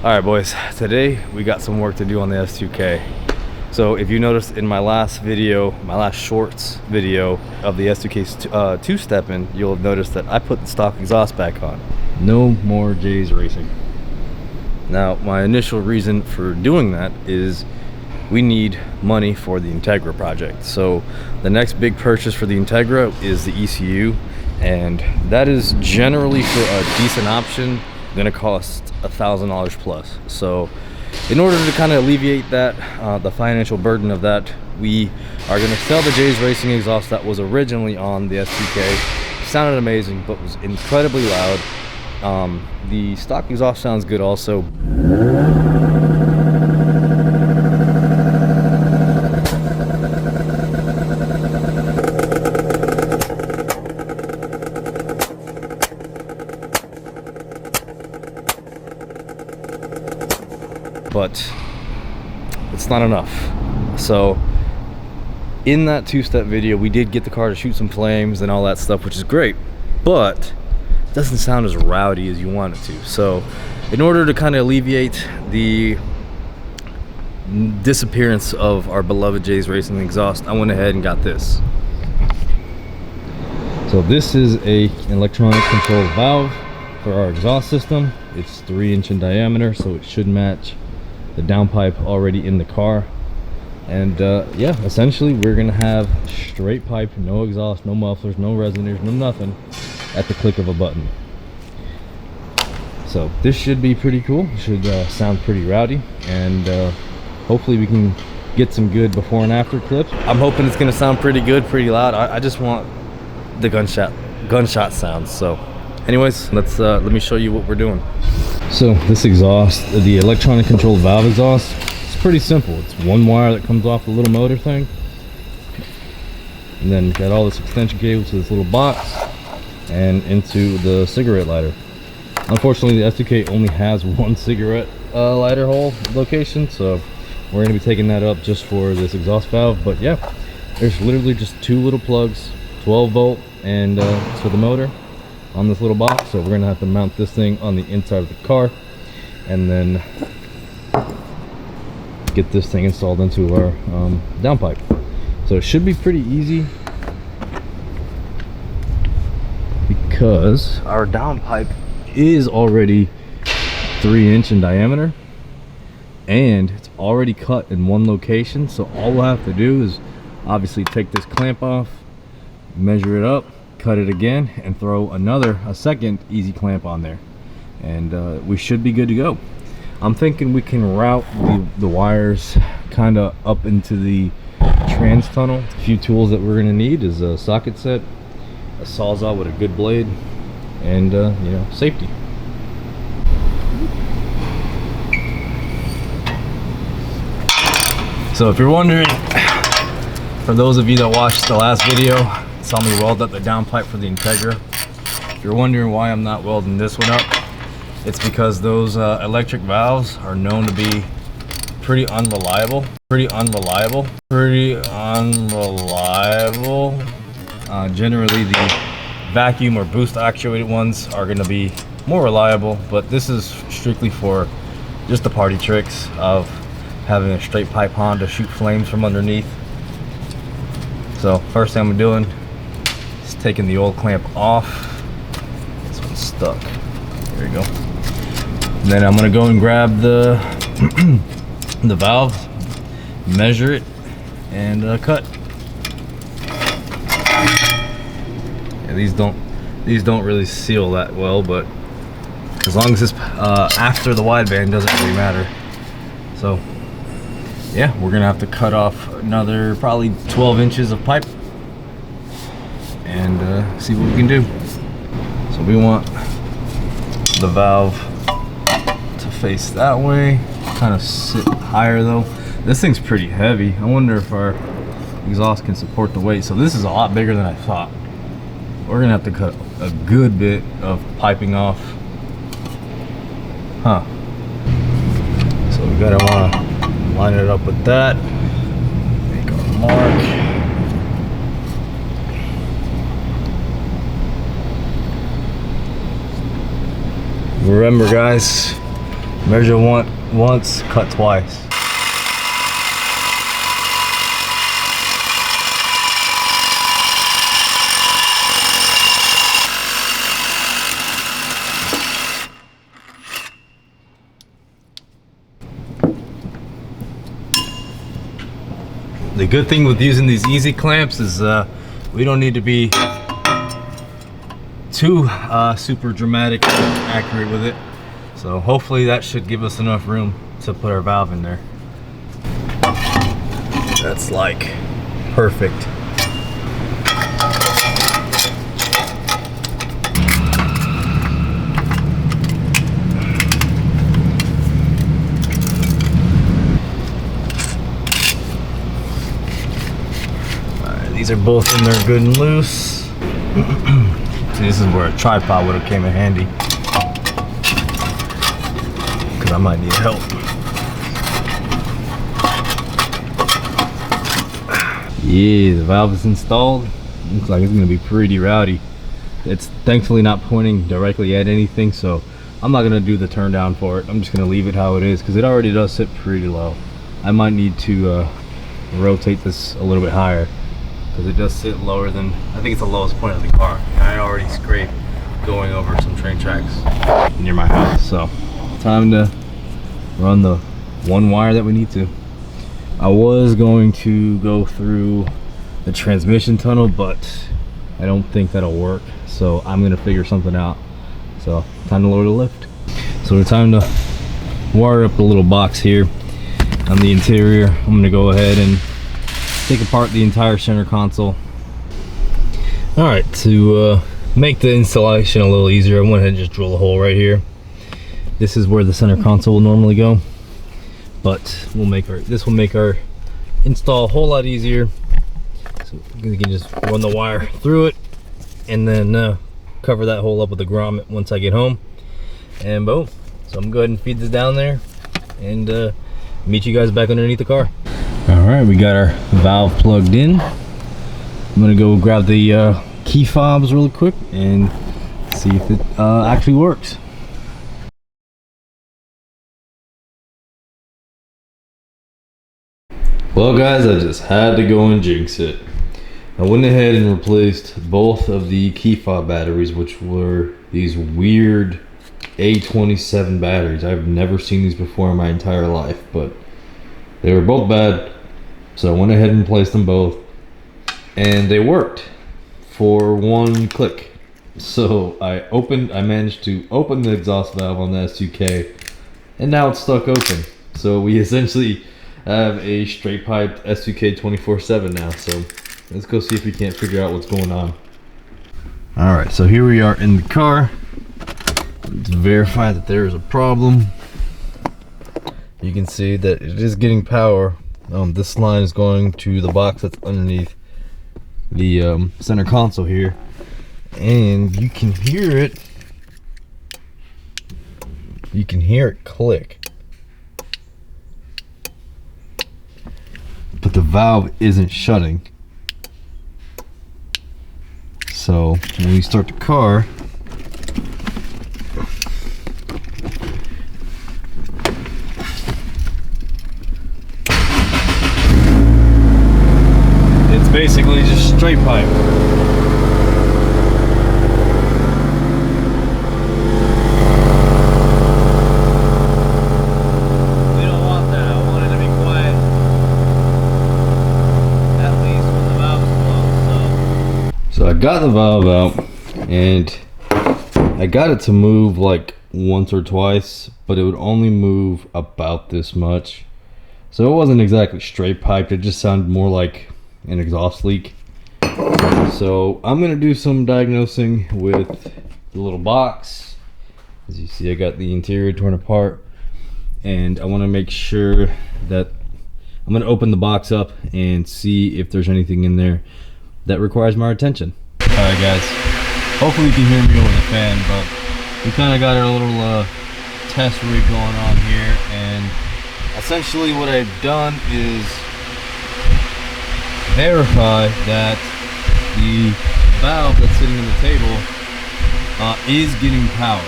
Alright boys, today we got some work to do on the S2K. So if you noticed in my last video, my last shorts video of the S2K's two-stepping, you'll have noticed that I put the stock exhaust back on. No more J's racing. Now my initial reason for doing that is we need money for the Integra project. So the next big purchase for the Integra is the ECU, and that is generally, for a decent option, gonna cost $1,000 plus. So in order to kind of alleviate that, the financial burden of that, we are gonna sell the J's Racing exhaust that was originally on the S2K. Sounded amazing, but was incredibly loud. The stock exhaust sounds good also. But it's not enough. So in that two-step video, we did get the car to shoot some flames and all that stuff, which is great, but it doesn't sound as rowdy as you want it to. So in order to kind of alleviate the disappearance of our beloved J's Racing exhaust, I went ahead and got this. So this is an electronic controlled valve for our exhaust system. It's 3" in diameter, so it should match the downpipe already in the car. And yeah, essentially we're gonna have straight pipe, no exhaust, no mufflers, no resonators, no nothing, at the click of a button. So this should be pretty cool. Should sound pretty rowdy, and hopefully we can get some good before and after clips. I'm hoping it's gonna sound pretty good, pretty loud. I just want the gunshot sounds. So anyways, let me show you what we're doing. So this exhaust, the electronic controlled valve exhaust, it's pretty simple. It's one wire that comes off the little motor thing, and then got all this extension cable to this little box and into the cigarette lighter. Unfortunately, the S2K only has one cigarette lighter hole location, so we're going to be taking that up just for this exhaust valve. But yeah, there's literally just two little plugs, 12 volt and for the motor, on this little box. So we're gonna have to mount this thing on the inside of the car and then get this thing installed into our downpipe. So it should be pretty easy because our downpipe is already 3" in diameter and it's already cut in one location. So all we'll have to do is obviously take this clamp off, measure it up, cut it again, and throw a second easy clamp on there, and we should be good to go. I'm thinking we can route the wires kind of up into the trans tunnel. A few tools that we're going to need is a socket set, a sawzall with a good blade, and you know, safety. So if you're wondering, for those of you that watched the last video, saw me weld up the downpipe for the Integra, if you're wondering why I'm not welding this one up, it's because those electric valves are known to be pretty unreliable. Generally the vacuum or boost actuated ones are going to be more reliable, but this is strictly for just the party tricks of having a straight pipe Honda shoot flames from underneath. So first thing I'm doing, taking the old clamp off. This one's stuck. There you go. And then I'm gonna go and grab the the valve, measure it, and cut. Yeah, these don't really seal that well, but as long as it's after the wideband, doesn't really matter. So yeah, we're gonna have to cut off another probably 12 inches of pipe and see what we can do. So we want the valve to face that way, kind of sit higher though. This thing's pretty heavy. I wonder if our exhaust can support the weight. So this is a lot bigger than I thought. We're gonna have to cut a good bit of piping off. So we gotta wanna line it up with that. Make our mark. Remember guys, Measure once, cut twice. The good thing with using these easy clamps is we don't need to be too super dramatic accurate with it. So hopefully that should give us enough room to put our valve in there. That's like perfect. These are both in there good and loose. See, this is where a tripod would have came in handy, because I might need help. Yeah, the valve is installed. Looks like it's gonna be pretty rowdy. It's thankfully not pointing directly at anything, so I'm not gonna do the turn down for it. I'm just gonna leave it how it is, because it already does sit pretty low. I might need to rotate this a little bit higher, because it does sit lower than, I think it's the lowest point of the car. And I already scraped going over some train tracks near my house. So time to run the one wire that we need to. I was going to go through the transmission tunnel, but I don't think that'll work. So I'm gonna figure something out. So time to lower the lift. So it's time to wire up the little box here on the interior. I'm gonna go ahead and take apart the entire center console. All right, to make the installation a little easier, I went ahead and just drill a hole right here. This is where the center console will normally go, but this will make our install a whole lot easier. So you can just run the wire through it and then cover that hole up with a grommet once I get home, and boom. So I'm gonna go ahead and feed this down there and meet you guys back underneath the car. All right, we got our valve plugged in. I'm gonna go grab the key fobs really quick and see if it actually works. Well guys, I just had to go and jinx it. I went ahead and replaced both of the key fob batteries, which were these weird A27 batteries. I've never seen these before in my entire life, but they were both bad. So I went ahead and replaced them both, and they worked for one click. So I managed to open the exhaust valve on the S2K, and now it's stuck open. So we essentially have a straight piped S2K 24/7 now. So let's go see if we can't figure out what's going on. All right, so here we are in the car. Let's verify that there is a problem. You can see that it is getting power. This line is going to the box that's underneath the center console here, and you can hear it. You can hear it click, but the valve isn't shutting. So when we start the car, basically just straight pipe. We don't want that. I want it to be quiet. At least when the valve is closed. So I got the valve out and I got it to move like once or twice, but it would only move about this much. So it wasn't exactly straight piped, it just sounded more like an exhaust leak. So I'm gonna do some diagnosing with the little box. As you see, I got the interior torn apart, and I want to make sure that I'm gonna open the box up and see if there's anything in there that requires my attention. All right guys, hopefully you can hear me over the fan, but we kind of got our little test rig going on here, and essentially what I've done is verify that the valve that's sitting on the table is getting power.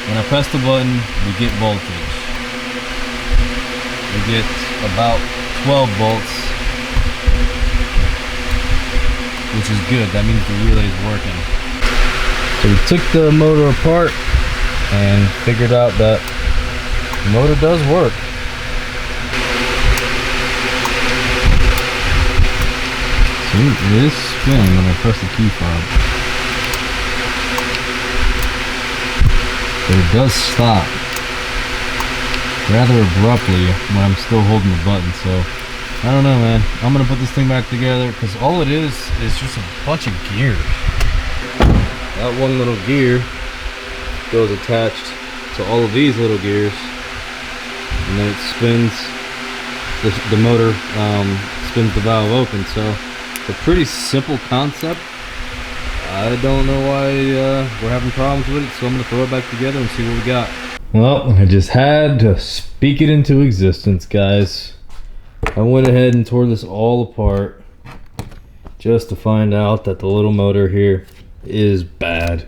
When I press the button, we get voltage. We get about 12 volts, which is good. That means the relay is working. So we took the motor apart and figured out that the motor does work. So it is spinning when I press the key fob. But it does stop rather abruptly when I'm still holding the button. So I don't know, man. I'm gonna put this thing back together because all it is just a bunch of gears. That one little gear goes attached to all of these little gears, and then it spins the motor, spins the valve open. So it's a pretty simple concept. I don't know why we're having problems with it, so I'm gonna throw it back together and see what we got. Well, I just had to speak it into existence, guys. I went ahead and tore this all apart just to find out that the little motor here is bad.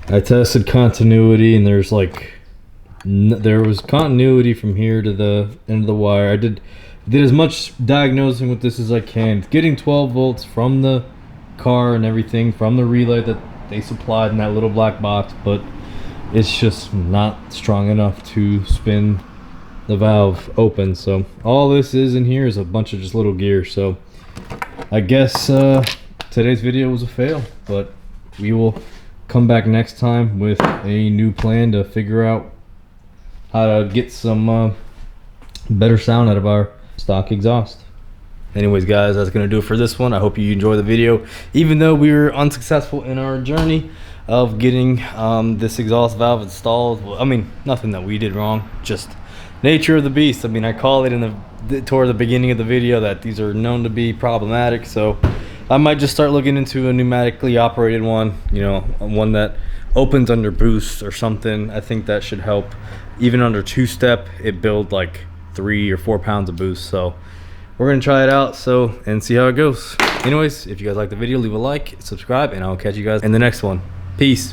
I tested continuity, and there's like there was continuity from here to the end of the wire. I did as much diagnosing with this as I can. It's getting 12 volts from the car and everything, from the relay that they supplied in that little black box, but it's just not strong enough to spin the valve open. So all this is in here is a bunch of just little gears. So I guess today's video was a fail, but we will come back next time with a new plan to figure out how to get some better sound out of our stock exhaust. Anyways, guys, that's gonna do it for this one. I hope you enjoy the video. Even though we were unsuccessful in our journey of getting this exhaust valve installed, well, I mean, nothing that we did wrong, just nature of the beast. I mean, I call it toward the beginning of the video that these are known to be problematic, so I might just start looking into a pneumatically operated one, you know, one that opens under boost or something. I think that should help. Even under two-step, it builds like 3 or 4 pounds of boost. So we're gonna try it out and see how it goes. Anyways, if you guys like the video, leave a like, subscribe, and I'll catch you guys in the next one. Peace.